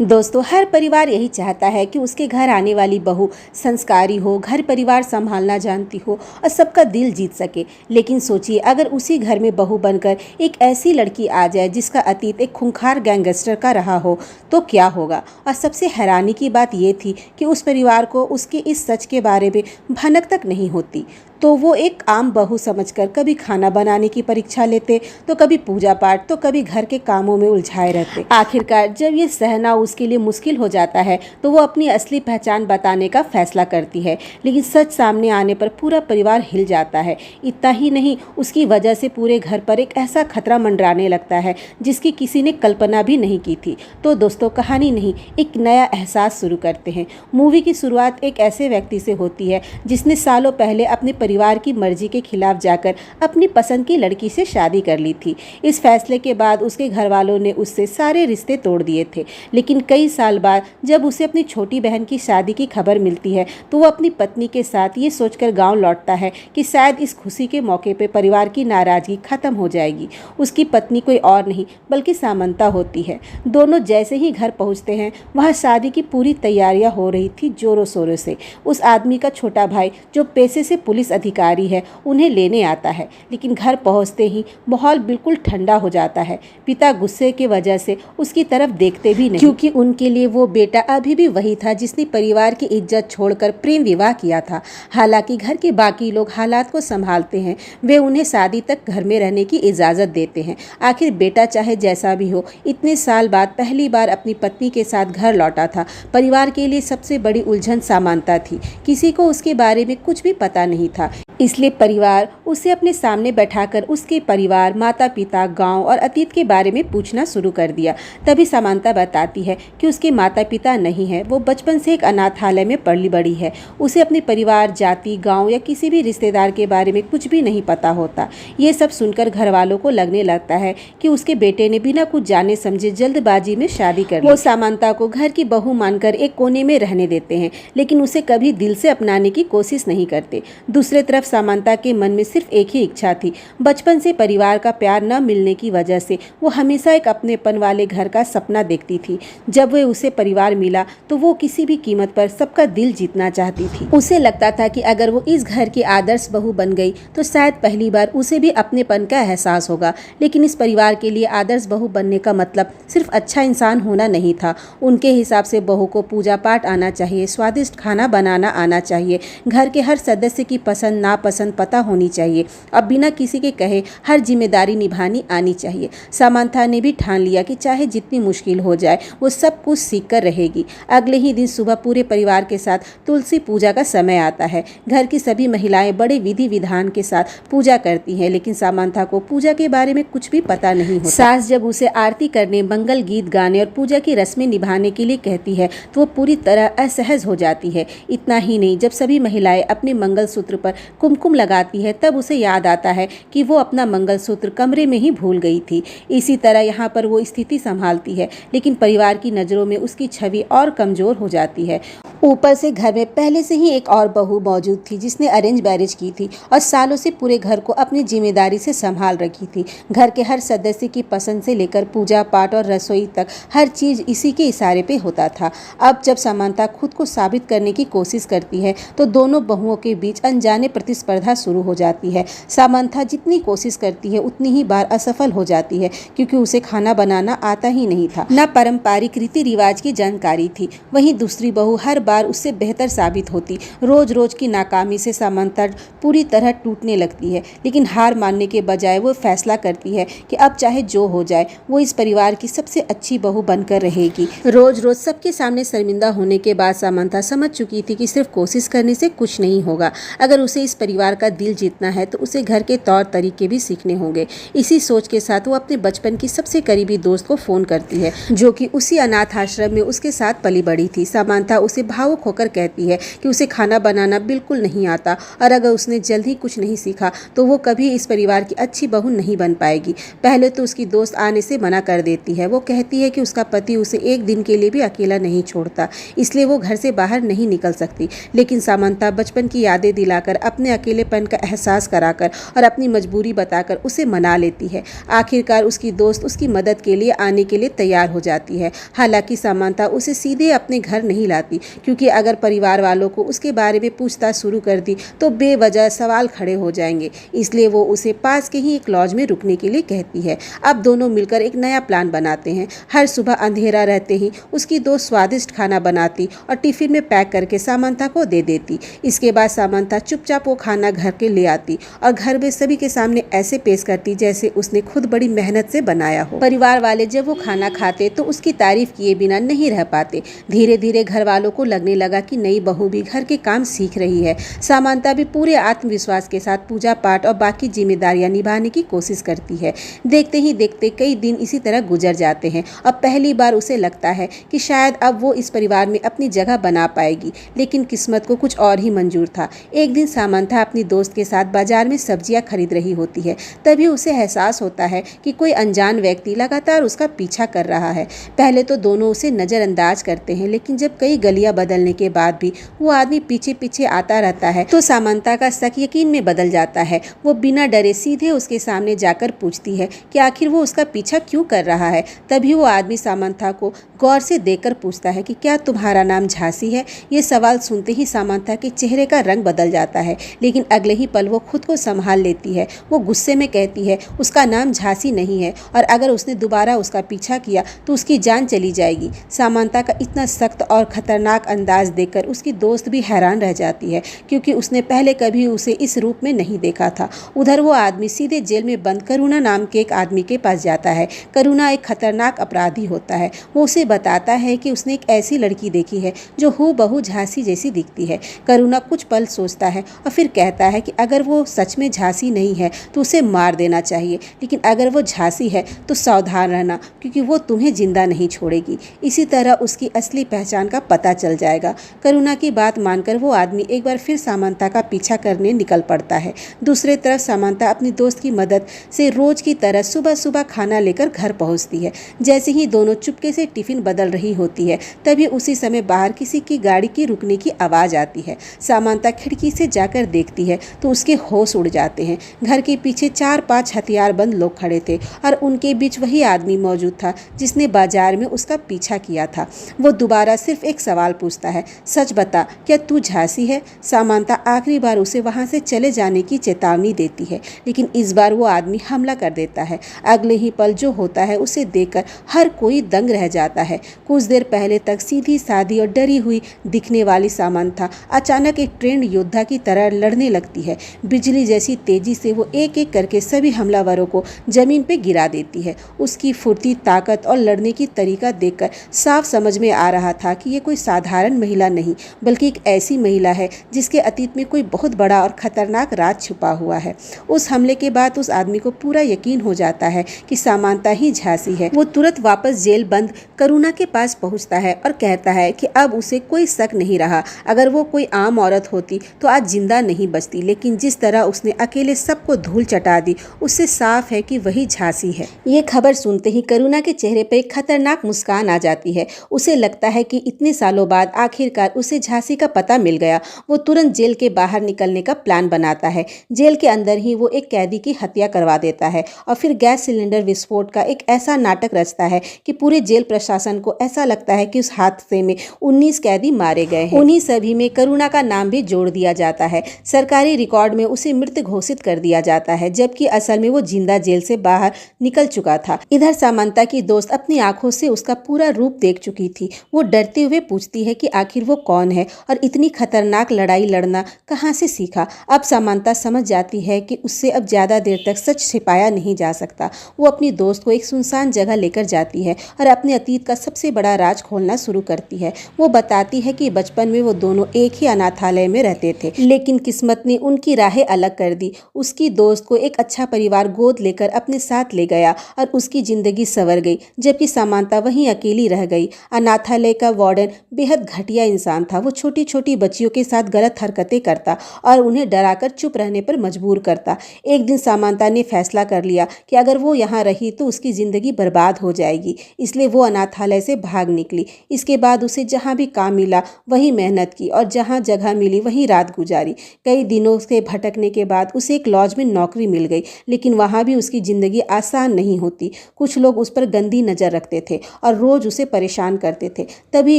दोस्तों, हर परिवार यही चाहता है कि उसके घर आने वाली बहू संस्कारी हो, घर परिवार संभालना जानती हो और सबका दिल जीत सके। लेकिन सोचिए, अगर उसी घर में बहू बनकर एक ऐसी लड़की आ जाए जिसका अतीत एक खूंखार गैंगस्टर का रहा हो, तो क्या होगा। और सबसे हैरानी की बात ये थी कि उस परिवार को उसके इस सच के बारे में भनक तक नहीं होती। तो वो एक आम बहू समझकर कभी खाना बनाने की परीक्षा लेते, तो कभी पूजा पाठ, तो कभी घर के कामों में उलझाए रहते। आखिरकार जब ये सहना उसके लिए मुश्किल हो जाता है तो वो अपनी असली पहचान बताने का फैसला करती है। लेकिन सच सामने आने पर पूरा परिवार हिल जाता है। इतना ही नहीं, उसकी वजह से पूरे घर पर एक ऐसा खतरा मंडराने लगता है जिसकी किसी ने कल्पना भी नहीं की थी। तो दोस्तों, कहानी नहीं, एक नया एहसास शुरू करते हैं। मूवी की शुरुआत एक ऐसे व्यक्ति से होती है जिसने सालों पहले अपने परिवार की मर्जी के खिलाफ जाकर अपनी पसंद की लड़की से शादी कर ली थी। इस फैसले के बाद उसके घर वालों ने उससे सारे रिश्ते तोड़ दिए थे। लेकिन कई साल बाद जब उसे अपनी छोटी बहन की शादी की खबर मिलती है तो वो अपनी पत्नी के साथ ये सोचकर गांव लौटता है कि शायद इस खुशी के मौके पर परिवार की नाराजगी खत्म हो जाएगी। उसकी पत्नी कोई और नहीं बल्कि सामंता होती है। दोनों जैसे ही घर पहुंचते हैं, वहाँ शादी की पूरी तैयारियां हो रही थी जोरों शोरों से। उस आदमी का छोटा भाई, जो पेशे से पुलिस अधिकारी है, उन्हें लेने आता है। लेकिन घर पहुंचते ही माहौल बिल्कुल ठंडा हो जाता है। पिता गुस्से की वजह से उसकी तरफ देखते भी नहीं, क्योंकि उनके लिए वो बेटा अभी भी वही था जिसने परिवार की इज्जत छोड़कर प्रेम विवाह किया था। हालांकि घर के बाकी लोग हालात को संभालते हैं, वे उन्हें शादी तक घर में रहने की इजाज़त देते हैं। आखिर बेटा चाहे जैसा भी हो, इतने साल बाद पहली बार अपनी पत्नी के साथ घर लौटा था। परिवार के लिए सबसे बड़ी उलझन सामंता थी। किसी को उसके बारे में कुछ भी पता नहीं था, इसलिए परिवार उसे अपने सामने बैठाकर उसके परिवार, माता पिता, गांव और अतीत के बारे में पूछना शुरू कर दिया। तभी सामंता बताती है कि उसके माता पिता नहीं है, वो बचपन से एक अनाथालय में पली बड़ी है। उसे अपने परिवार, जाति, गांव या किसी भी रिश्तेदार के बारे में कुछ भी नहीं पता होता। ये सब सुनकर घर वालों को लगने लगता है कि उसके बेटे ने बिना कुछ जाने समझे जल्दबाजी में शादी कर ली। वो सामंता को घर की बहू मानकर एक कोने में रहने देते हैं, लेकिन उसे कभी दिल से अपनाने की कोशिश नहीं करते। दूसरी तरफ सामंता के मन में सिर्फ एक ही इच्छा थी। बचपन से परिवार का प्यार न मिलने की वजह से वो हमेशा एक अपनेपन वाले घर का सपना देखती थी। जब वह उसे परिवार मिला तो वो किसी भी कीमत पर सबका दिल जीतना चाहती थी। उसे लगता था कि अगर वो इस घर की आदर्श बहू बन गई तो शायद पहली बार उसे भी अपनेपन का एहसास होगा। लेकिन इस परिवार के लिए आदर्श बहू बनने का मतलब सिर्फ अच्छा इंसान होना नहीं था। उनके हिसाब से बहू को पूजा पाठ आना चाहिए, स्वादिष्ट खाना बनाना आना चाहिए, घर के हर सदस्य की पसंद नापसंद पता होनी चाहिए, अब बिना किसी के कहे हर जिम्मेदारी निभानी आनी चाहिए। सामंता ने भी ठान लिया कि चाहे जितनी मुश्किल हो जाए वो सब कुछ सीख कर रहेगी। अगले ही दिन सुबह पूरे परिवार के साथ तुलसी पूजा का समय आता है। घर की सभी महिलाएं बड़े विधि विधान के साथ पूजा करती हैं, लेकिन सामंता को पूजा के बारे में कुछ भी पता नहीं होता। सास जब उसे आरती करने, मंगल गीत गाने और पूजा की रस्में निभाने के लिए कहती है तो वो पूरी तरह असहज हो जाती है। इतना ही नहीं, जब सभी महिलाएं अपने मंगलसूत्र पर कुमकुम लगाती है तब उसे याद आता है कि वो अपना मंगलसूत्र कमरे में ही भूल गई थी। इसी तरह यहाँ पर वो स्थिति संभालती है, लेकिन परिवार की नज़रों में उसकी छवि और कमज़ोर हो जाती है। ऊपर से घर में पहले से ही एक और बहू मौजूद थी जिसने अरेंज मैरिज की थी और सालों से पूरे घर को अपनी जिम्मेदारी से संभाल रखी थी। घर के हर सदस्य की पसंद से लेकर पूजा पाठ और रसोई तक हर चीज़ इसी के इशारे पे होता था। अब जब सामंता खुद को साबित करने की कोशिश करती है तो दोनों बहुओं के बीच अनजाने प्रतिस्पर्धा शुरू हो जाती है। सामंता जितनी कोशिश करती है उतनी ही बार असफल हो जाती है, क्योंकि उसे खाना बनाना आता ही नहीं था, न पारंपरिक रीति रिवाज की जानकारी थी। वहीं दूसरी बहू हर बार उससे बेहतर साबित होती। रोज रोज की नाकामी से सामंता पूरी तरह टूटने लगती है, लेकिन हार मानने के बजाय वो फैसला करती है कि अब चाहे जो हो जाए वो इस परिवार की सबसे अच्छी बहू बनकर रहेगी। रोज रोज सबके सामने शर्मिंदा होने के बाद सामंता समझ चुकी थी कि सिर्फ कोशिश करने से कुछ नहीं होगा। अगर उसे इस परिवार का दिल जीतना है तो उसे घर के तौर तरीके भी सीखने होंगे। इसी सोच के साथ वो अपने बचपन की सबसे करीबी दोस्त को फोन करती है, जो कि उसी अनाथ आश्रम में उसके साथ पली बड़ी थी। सामंता उसे भावुक होकर कहती है कि उसे खाना बनाना बिल्कुल नहीं आता और अगर उसने जल्द ही कुछ नहीं सीखा तो वो कभी इस परिवार की अच्छी बहू नहीं बन पाएगी। पहले तो उसकी दोस्त आने से मना कर देती है। वो कहती है कि उसका पति उसे एक दिन के लिए भी अकेला नहीं छोड़ता, इसलिए वो घर से बाहर नहीं निकल सकती। लेकिन सामंता बचपन की यादें दिलाकर अपने अकेलेपन का एहसास कराकर और अपनी मजबूरी बताकर उसे मना लेती है। आखिरकार उसकी दोस्त उसकी मदद के लिए आने के लिए तैयार हो जाती है। हालांकि सामांथा उसे सीधे अपने घर नहीं लाती, क्योंकि अगर परिवार वालों को उसके बारे में पूछताछ शुरू कर दी तो बेवजह सवाल खड़े हो जाएंगे। इसलिए वो उसे पास के ही एक लॉज में रुकने के लिए कहती है। अब दोनों मिलकर एक नया प्लान बनाते हैं। हर सुबह अंधेरा रहते ही उसकी दोस्त स्वादिष्ट खाना बनाती और टिफिन में पैक करके सामांथा को दे देती। इसके बाद सामांथा चुपचाप वो खाना घर के ले आती और घर में सभी के सामने ऐसे पेश करती जैसे उसने खुद बड़ी मेहनत से बनाया हो। परिवार वाले जब वो खाना खाते तो उसकी तारीफ किए बिना नहीं रह पाते। धीरे धीरे घर वालों को लगने लगा कि नई बहू भी घर के काम सीख रही है। सामांथा भी पूरे आत्मविश्वास के साथ पूजा पाठ और बाकी जिम्मेदारियां निभाने की कोशिश करती है। देखते ही देखते कई दिन इसी तरह गुजर जाते हैं। अब पहली बार उसे लगता है कि शायद अब वो इस परिवार में अपनी जगह बना पाएगी, लेकिन किस्मत को कुछ और ही मंजूर था। एक दिन सामांथा अपनी दोस्त के साथ बाजार में सब्जियां खरीद रही होती है। तभी उसे एहसास होता है कि कोई अनजान व्यक्ति लगातार उसका पीछा कर रहा है। पहले तो दोनों उसे नज़रअंदाज करते हैं, लेकिन जब कई गलियां बदलने के बाद भी वो आदमी पीछे पीछे आता रहता है तो सामांथा का शक यकीन में बदल जाता है। वो बिना डरे सीधे उसके सामने जाकर पूछती है कि आखिर वो उसका पीछा क्यों कर रहा है। तभी वो आदमी सामांथा को गौर से देखकर पूछता है कि क्या तुम्हारा नाम झांसी है। ये सवाल सुनते ही सामांथा के चेहरे का रंग बदल जाता है, लेकिन अगले ही पल वो खुद को संभाल लेती है। वो गुस्से में कहती है उसका नाम झांसी नहीं है और अगर उसने दोबारा उसका पीछा किया तो उसकी जान चली जाएगी। सामांथा का इतना सख्त और खतरनाक अंदाज देखकर उसकी दोस्त भी हैरान रह जाती है, क्योंकि उसने पहले कभी उसे इस रूप में नहीं देखा था। उधर वो आदमी सीधे जेल में बंद करुणा नाम के एक आदमी के पास जाता है। करुणा एक खतरनाक अपराधी होता है। वो उसे बताता है कि उसने एक ऐसी लड़की देखी है जो हूबहू झांसी जैसी दिखती है। करुणा कुछ पल सोचता है और फिर कहता है कि अगर वो सच में झांसी नहीं है तो उसे मार देना चाहिए, लेकिन अगर वो झांसी है तो सावधान रहना, क्योंकि वो तुम्हें जिंदा नहीं छोड़ेगी। इसी तरह उसकी असली पहचान का पता चल जाएगा। करुणा की बात मानकर वो आदमी एक बार फिर सामांथा का पीछा करने निकल पड़ता है। दूसरी तरफ सामांथा अपनी दोस्त की मदद से रोज की तरह सुबह सुबह खाना लेकर घर पहुंचती है। जैसे ही दोनों चुपके से टिफिन बदल रही होती है, तभी उसी समय बाहर किसी की गाड़ी की रुकने की आवाज़ आती है। सामांथा खिड़की से जाकर देखती है तो उसके होश उड़ जाते हैं। घर के पीछे 4-5 हथियारबंद लोग खड़े थे और उनके बीच वही आदमी मौजूद था जिसने बाजार में उसका पीछा किया था। वो दोबारा सिर्फ एक सवाल पूछता है, सच बता, क्या तू झांसी है? सामांथा आखिरी बार उसे वहां से चले जाने की चेतावनी देती है, लेकिन इस बार वो आदमी हमला कर देता है। अगले ही पल जो होता है उसे देखकर हर कोई दंग रह जाता है। कुछ देर पहले तक सीधी सादी और डरी हुई दिखने वाली सामांथा अचानक एक ट्रेंड योद्धा की तरह लड़ने लगती है। बिजली जैसी तेजी से वो एक एक करके सभी हमलावरों को जमीन पे गिरा देती है। उसकी फुर्ती, ताकत और लड़ने की तरीका देखकर साफ समझ में आ रहा था कि ये कोई साधारण महिला नहीं, बल्कि एक ऐसी महिला है जिसके अतीत में कोई बहुत बड़ा और खतरनाक राज छुपा हुआ है। उस हमले के बाद उस आदमी को पूरा यकीन हो जाता है कि सामांथा ही झांसी है। वो तुरंत वापस जेल बंद करुणा के पास पहुंचता है और कहता है कि अब उसे कोई शक नहीं रहा। अगर वो कोई आम औरत होती तो आज जिंदा नहीं बचती, लेकिन जिस तरह उसने अकेले सबको धूल चटा दी, उससे साफ है कि वही झांसी है। ये खबर सुनते ही करुणा के चेहरे पर एक खतरनाक मुस्कान आ जाती है। उसे लगता है कि इतने सालों बाद आखिरकार उसे झांसी का पता मिल गया। वो तुरंत जेल के बाहर निकलने का प्लान बनाता है। जेल के अंदर ही वो एक कैदी की हत्या करवा देता है और फिर गैस सिलेंडर विस्फोट का एक ऐसा नाटक रचता है कि पूरे जेल प्रशासन को ऐसा लगता है कि उस हादसे में 19 कैदी मारे गए हैं। उन्हीं सभी में करुणा का नाम भी जोड़ दिया जाता है। सरकारी रिकॉर्ड में उसे मृत घोषित कर दिया जाता है, जबकि असल में वो जिंदा जेल से बाहर निकल चुका था। इधर सामांथा की दोस्त अपनी आंखों से उसका पूरा रूप देख चुकी थी। वो डरते हुए पूछती है कि आखिर वो कौन है और इतनी खतरनाक लड़ाई लड़ना कहाँ से सीखा। अब सामांथा समझ जाती है कि उससे अब ज्यादा देर तक सच छिपाया नहीं जा सकता। वो अपनी दोस्त को एक सुनसान जगह लेकर जाती है और अपने अतीत का सबसे बड़ा राज खोलना शुरू करती है। वो बताती है कि बचपन में वो दोनों एक ही अनाथालय में रहते थे, लेकिन किस्मत ने उनकी राहें अलग कर दी। उसकी दोस्त को एक अच्छा परिवार गोद लेकर अपने साथ ले गया और उसकी जिंदगी संवर गई, जबकि सामांथा वहीं अकेली रह गई। अनाथालय का वार्डन बेहद घटिया इंसान था। वो छोटी छोटी बच्चियों के साथ गलत हरकतें करता और उन्हें डराकर चुप रहने पर मजबूर करता। एक दिन सामांथा ने फैसला कर लिया कि अगर वो यहाँ रही तो उसकी जिंदगी बर्बाद हो जाएगी, इसलिए वो अनाथालय से भाग निकली। इसके बाद उसे जहाँ भी काम मिला वहीं मेहनत की और जहाँ जगह मिली वहीं रात गुजारी। डाली। कई दिनों से भटकने के बाद उसे एक लॉज में नौकरी मिल गई, लेकिन वहाँ भी उसकी ज़िंदगी आसान नहीं होती। कुछ लोग उस पर गंदी नज़र रखते थे और रोज़ उसे परेशान करते थे। तभी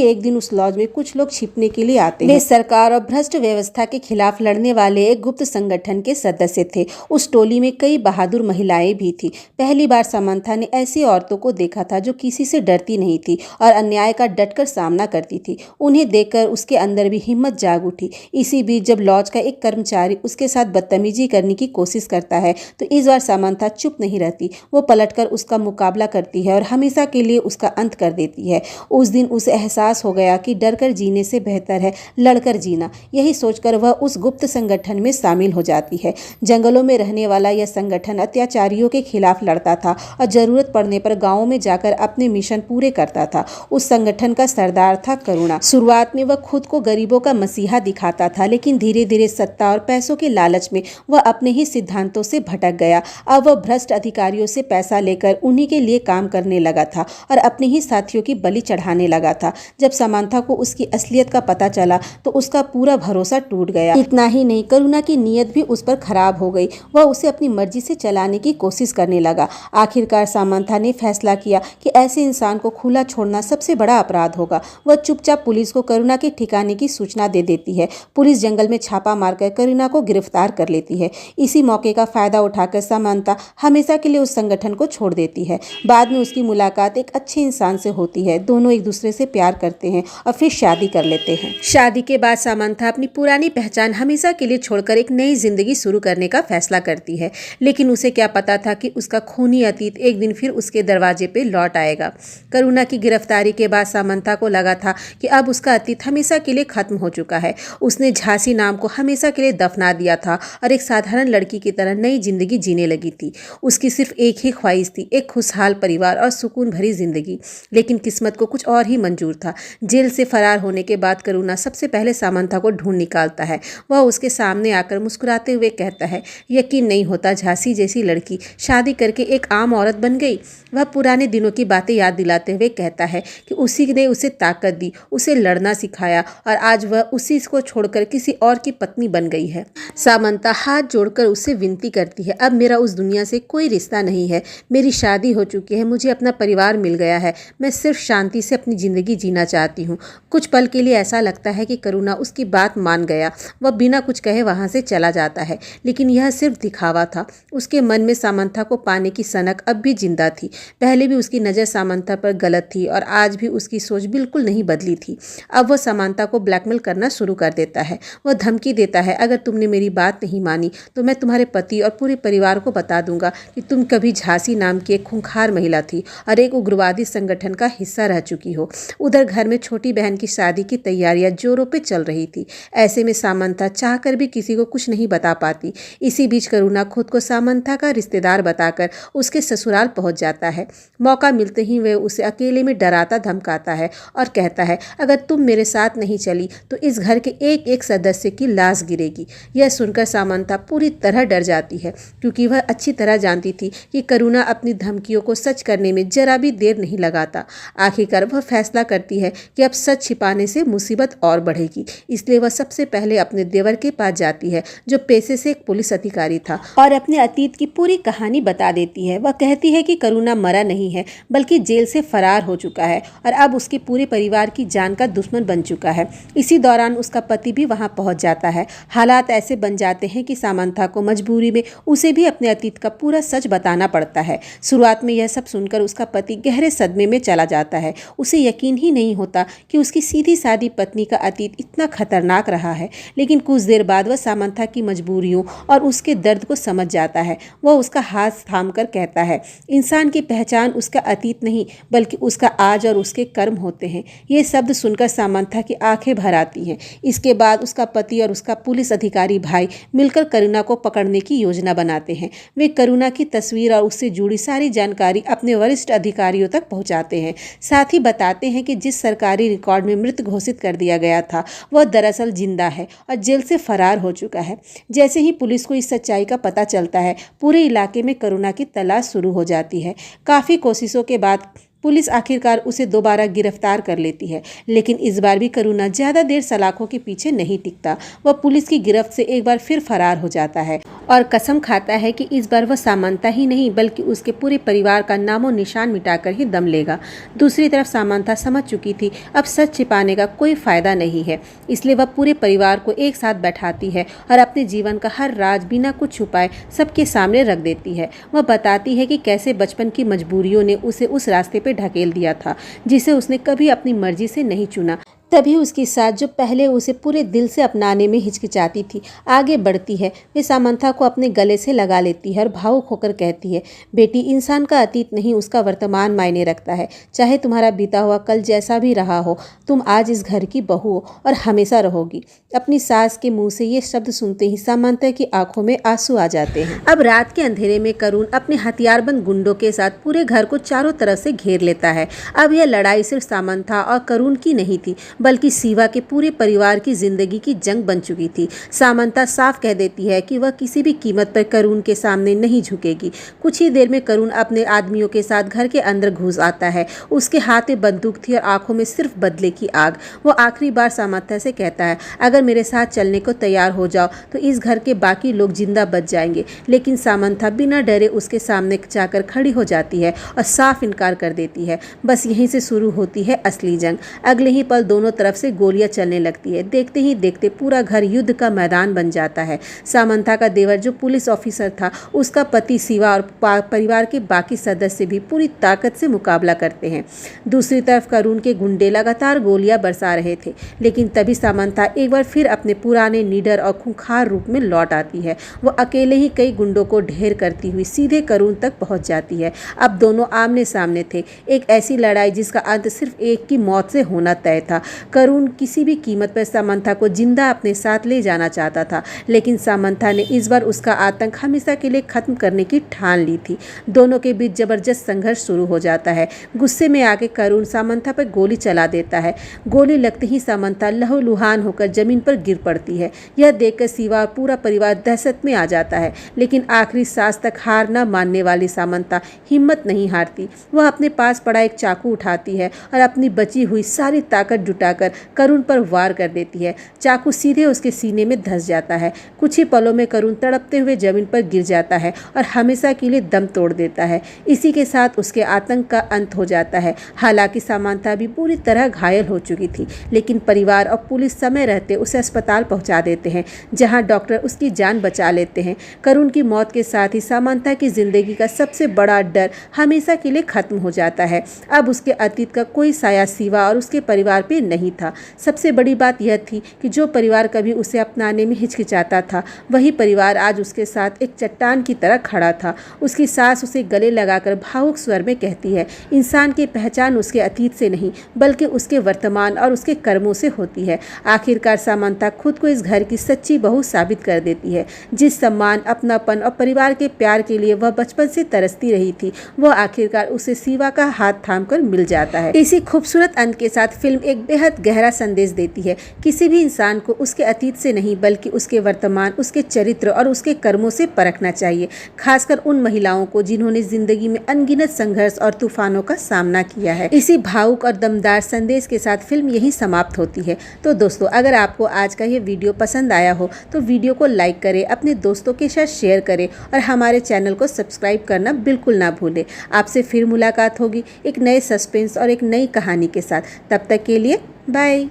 एक दिन उस लॉज में कुछ लोग छिपने के लिए आते हैं। वे सरकार और भ्रष्ट व्यवस्था के खिलाफ लड़ने वाले एक गुप्त संगठन के सदस्य थे। उस टोली में कई बहादुर महिलाएं भी थी। पहली बार सामंथा ने ऐसी औरतों को देखा था जो किसी से डरती नहीं थी और अन्याय का डटकर सामना करती थी। उन्हें देखकर उसके अंदर भी हिम्मत जाग उठी। इसी बीच जब लॉज का एक कर्मचारी उसके साथ बदतमीजी करने की कोशिश करता है तो इस बार सामंथा चुप नहीं रहती। वो पलटकर उसका मुकाबला करती है और हमेशा के लिए उसका अंत कर देती है। उस दिन उसे एहसास हो गया कि डरकर जीने से बेहतर है लड़कर जीना। यही सोचकर वह उस गुप्त संगठन में शामिल हो जाती है। जंगलों में रहने वाला यह संगठन अत्याचारियों के खिलाफ लड़ता था और जरूरत पड़ने पर गाँवों में जाकर अपने मिशन पूरे करता था। उस संगठन का सरदार था करुणा। शुरुआत में वह खुद को गरीबों का मसीहा दिखाता था, लेकिन धीरे धीरे सत्ता और पैसों के लालच में वह अपने ही सिद्धांतों से भटक गया। अब वह भ्रष्ट अधिकारियों से पैसा लेकर उन्हीं के लिए काम करने लगा था और अपने ही साथियों की बलि चढ़ाने लगा था। जब सामंथा को उसकी असलियत का पता चला तो उसका पूरा भरोसा टूट गया। इतना ही नहीं, करुणा की नीयत भी उस पर खराब हो गई। वह उसे अपनी मर्जी से चलाने की कोशिश करने लगा। आखिरकार सामंथा ने फैसला किया कि ऐसे इंसान को खुला छोड़ना सबसे बड़ा अपराध होगा। वह चुपचाप पुलिस को करुणा के ठिकाने की सूचना दे देती है। पुलिस जंगल में छापा मारकर करुणा को गिरफ्तार कर लेती है। इसी मौके का फायदा उठाकर सामंथा हमेशा के लिए उस संगठन को छोड़ देती है। बाद में उसकी मुलाकात एक अच्छे इंसान से होती है। दोनों एक दूसरे से प्यार करते हैं और फिर शादी कर लेते हैं। शादी के बाद सामंथा अपनी पुरानी पहचान हमेशा के लिए छोड़कर एक नई जिंदगी शुरू करने का फैसला करती है। लेकिन उसे क्या पता था कि उसका खूनी अतीत एक दिन फिर उसके दरवाजे पे लौट आएगा। करुणा की गिरफ्तारी के बाद सामंथा को लगा था कि अब उसका अतीत हमेशा के लिए खत्म हो चुका है। उसने झांसी नाम को हमेशा के लिए दफना दिया था और एक साधारण लड़की की तरह नई जिंदगी जीने लगी थी। उसकी सिर्फ एक ही ख्वाहिश थी, एक खुशहाल परिवार और सुकून भरी जिंदगी। लेकिन किस्मत को कुछ और ही मंजूर था। जेल से फरार होने के बाद करुणा सबसे पहले सामंथा को ढूंढ निकालता है। वह उसके सामने आकर मुस्कुराते हुए कहता है, यकीन नहीं होता झांसी जैसी लड़की शादी करके एक आम औरत बन गई। वह पुराने दिनों की बातें याद दिलाते हुए कहता है कि उसी ने उसे ताकत दी, उसे लड़ना सिखाया और आज वह उसी को छोड़कर किसी और की पत्नी बन गई है। सामंथा हाथ जोड़कर उससे विनती करती है, अब मेरा उस दुनिया से कोई रिश्ता नहीं है। मेरी शादी हो चुकी है, मुझे अपना परिवार मिल गया है। मैं सिर्फ शांति से अपनी ज़िंदगी जीना चाहती हूँ। कुछ पल के लिए ऐसा लगता है कि करुणा उसकी बात मान गया। वह बिना कुछ कहे वहाँ से चला जाता है, लेकिन यह सिर्फ दिखावा था। उसके मन में सामंथा को पाने की सनक अब भी जिंदा थी। पहले भी उसकी नज़र सामंथा पर गलत थी और आज भी उसकी सोच बिल्कुल नहीं बदली थी। अब वह सामंथा को ब्लैकमेल करना शुरू कर देता है। वह धमकी देता है, अगर तुमने मेरी बात नहीं मानी तो मैं तुम्हारे पति और पूरे परिवार को बता दूंगा कि तुम कभी झांसी नाम की एक खूंखार महिला थी और एक उग्रवादी संगठन का हिस्सा रह चुकी हो। उधर घर में छोटी बहन की शादी की तैयारियां जोरों पे चल रही थी। ऐसे में सामंथा चाहकर भी किसी को कुछ नहीं बता पाती। इसी बीच करुणा खुद को सामंथा का रिश्तेदार बताकर उसके ससुराल पहुंच जाता है। मौका मिलते ही वह उसे अकेले में डराता धमकाता है और कहता है, अगर तुम मेरे साथ नहीं चली तो इस घर के एक एक सदस्य की लाश गिरेगी। यह सुनकर सामंथा पूरी तरह डर जाती है, क्योंकि वह अच्छी तरह जानती थी कि करुणा अपनी धमकियों को सच करने में जरा भी देर नहीं लगाता। आखिरकार वह फैसला करती है कि अब सच छिपाने से मुसीबत और बढ़ेगी। इसलिए वह सबसे पहले अपने देवर के पास जाती है, जो पेशे से एक पुलिस अधिकारी था, और अपने अतीत की पूरी कहानी बता देती है। वह कहती है कि करुणा मरा नहीं है, बल्कि जेल से फरार हो चुका है और अब उसके पूरे परिवार की जान का दुश्मन बन चुका है। इसी दौरान उसका पति भी वहां पहुंच जाता है। हालात ऐसे बन जाते हैं कि सामंथा को मजबूरी में उसे भी अपने अतीत का पूरा सच बताना पड़ता है। शुरुआत में यह सब सुनकर उसका पति गहरे सदमे में चला जाता है। उसे यकीन ही नहीं होता कि उसकी सीधी सादी पत्नी का अतीत इतना खतरनाक रहा है। लेकिन कुछ देर बाद वह सामंथा की मजबूरियों और उसके दर्द को समझ जाता है। वह उसका हाथ थामकर कहता है, इंसान की पहचान उसका अतीत नहीं बल्कि उसका आज और उसके कर्म होते हैं। ये शब्द सुनकर सामंथा की आंखें भर आती हैं। इसके बाद उसका पति और उसका पुलिस अधिकारी भाई मिलकर करुणा को पकड़ने की योजना बनाते हैं। वे करुणा की तस्वीर और उससे जुड़ी सारी जानकारी अपने वरिष्ठ अधिकारियों तक पहुंचाते हैं। साथ ही बताते हैं कि जिस सरकारी रिकॉर्ड में मृत घोषित कर दिया गया था वह दरअसल जिंदा है और जेल से फरार हो चुका है। जैसे ही पुलिस को इस सच्चाई का पता चलता है, पूरे इलाके में करुणा की तलाश शुरू हो जाती है। काफ़ी कोशिशों के बाद पुलिस आखिरकार उसे दोबारा गिरफ्तार कर लेती है, लेकिन इस बार भी करुणा ज़्यादा देर सलाखों के पीछे नहीं टिकता। वह पुलिस की गिरफ्त से एक बार फिर फरार हो जाता है और कसम खाता है कि इस बार वह सामंता ही नहीं बल्कि उसके पूरे परिवार का नामो निशान मिटाकर ही दम लेगा। दूसरी तरफ सामंता समझ चुकी थी अब सच छिपाने का कोई फायदा नहीं है, इसलिए वह पूरे परिवार को एक साथ बैठाती है और अपने जीवन का हर राज बिना कुछ छुपाए सबके सामने रख देती है। वह बताती है कि कैसे बचपन की मजबूरियों ने उसे उस रास्ते पर ढकेल दिया था जिसे उसने कभी अपनी मर्जी से नहीं चुना। तभी उसकी साथ जो पहले उसे पूरे दिल से अपनाने में हिचकिचाती थी आगे बढ़ती है। वे सामंता को अपने गले से लगा लेती है और भावुक होकर कहती है, बेटी, इंसान का अतीत नहीं उसका वर्तमान मायने रखता है। चाहे तुम्हारा बीता हुआ कल जैसा भी रहा हो, तुम आज इस घर की बहू हो और हमेशा रहोगी। अपनी सास के मुंह से ये शब्द सुनते ही सामंता की आंखों में आंसू आ जाते हैं। अब रात के अंधेरे में करुण अपने हथियारबंद गुंडों के साथ पूरे घर को चारों तरफ से घेर लेता है। अब यह लड़ाई सिर्फ सामंता और करुण की नहीं थी बल्कि शिवा के पूरे परिवार की जिंदगी की जंग बन चुकी थी। सामंता साफ कह देती है कि वह किसी भी कीमत पर करुण के सामने नहीं झुकेगी। कुछ ही देर में करुण अपने आदमियों के साथ घर के अंदर घुस आता है। उसके हाथ में बंदूक थी और आंखों में सिर्फ बदले की आग। वो आखिरी बार सामंता से कहता है, अगर मेरे साथ चलने को तैयार हो जाओ तो इस घर के बाकी लोग जिंदा बच जाएंगे। लेकिन सामंता बिना डरे उसके सामने जाकर खड़ी हो जाती है और साफ इनकार कर देती है। बस यहीं से शुरू होती है असली जंग। अगले ही पल दोनों तरफ से गोलियां चलने लगती है। देखते ही देखते पूरा घर युद्ध का मैदान बन जाता है। सामंता का देवर जो पुलिस ऑफिसर था, उसका पति शिवा और परिवार के बाकी सदस्य भी पूरी ताकत से मुकाबला करते हैं। दूसरी तरफ करुण के गुंडे लगातार गोलियां बरसा रहे थे, लेकिन तभी सामंता एक बार फिर अपने पुराने निडर और खूंखार रूप में लौट आती है। वो अकेले ही कई गुंडों को ढेर करती हुई सीधे करुण तक पहुंच जाती है। अब दोनों आमने सामने थे, एक ऐसी लड़ाई जिसका अंत सिर्फ एक की मौत से होना तय था। करुण किसी भी कीमत पर सामंता को जिंदा अपने साथ ले जाना चाहता था, लेकिन सामंता ने इस बार उसका आतंक हमेशा के लिए खत्म करने की ठान ली थी। दोनों के बीच जबरदस्त संघर्ष शुरू हो जाता है। गुस्से में आके करुण सामंता पर गोली चला देता है। गोली लगते ही सामंता लहूलुहान होकर जमीन पर गिर पड़ती है। यह देखकर शिवा और पूरा परिवार दहशत में आ जाता है, लेकिन आखिरी सांस तक हार न मानने वाली सामंता हिम्मत नहीं हारती। वह अपने पास पड़ा एक चाकू उठाती है और अपनी बची हुई सारी ताकत जुटाकर करुण पर वार कर देती है। चाकू सीधे उसके सीने में धंस जाता है। कुछ ही पलों में करुण तड़पते हुए जमीन पर गिर जाता है और हमेशा के लिए दम तोड़ देता है। इसी के साथ उसके आतंक का अंत हो जाता है। हालांकि सामंता भी पूरी तरह घायल हो चुकी थी, लेकिन परिवार और पुलिस समय रहते उसे अस्पताल पहुंचा देते हैं, जहां डॉक्टर उसकी जान बचा लेते हैं। करुण की मौत के साथ ही सामंता की जिंदगी का सबसे बड़ा डर हमेशा के लिए खत्म हो जाता है। अब उसके अतीत का कोई साया शिवा और उसके परिवार पे नहीं था। सबसे बड़ी बात यह थी कि जो परिवार कभी उसे अपनाने में हिचकिचाता था, वही परिवार आज उसके साथ एक चट्टान की तरह खड़ा था। उसकी सास उसे गले लगाकर भावुक स्वर में कहती है, इंसान की पहचान उसके अतीत से नहीं बल्कि उसके वर्तमान और उसके कर्मों से होती है। आखिरकार सामंता खुद को इस घर की सच्ची बहू साबित कर देती है। जिस सम्मान, अपनापन और परिवार के प्यार के लिए वह बचपन से तरसती रही थी, वह आखिरकार उसे शिवा का हाथ थामकर मिल जाता है। इसी खूबसूरत अंत के साथ फिल्म एक बेहद गहरा संदेश देती है। किसी भी इंसान को उसके अतीत से नहीं बल्कि उसके वर्तमान, उसके चरित्र और उसके कर्मों से परखना चाहिए, खासकर उन महिलाओं को जिन्होंने जिंदगी में अनगिनत संघर्ष और तूफानों का सामना किया है। इसी भावुक और दमदार संदेश के साथ फिल्म यही समाप्त होती है। तो दोस्तों, अगर आपको आज का ये वीडियो पसंद आया हो तो वीडियो को लाइक करें, अपने दोस्तों के साथ शेयर करें और हमारे चैनल को सब्सक्राइब करना बिल्कुल ना भूलें। आपसे फिर मुलाकात होगी एक नए सस्पेंस और एक नई कहानी के साथ। तब तक के लिए बाय।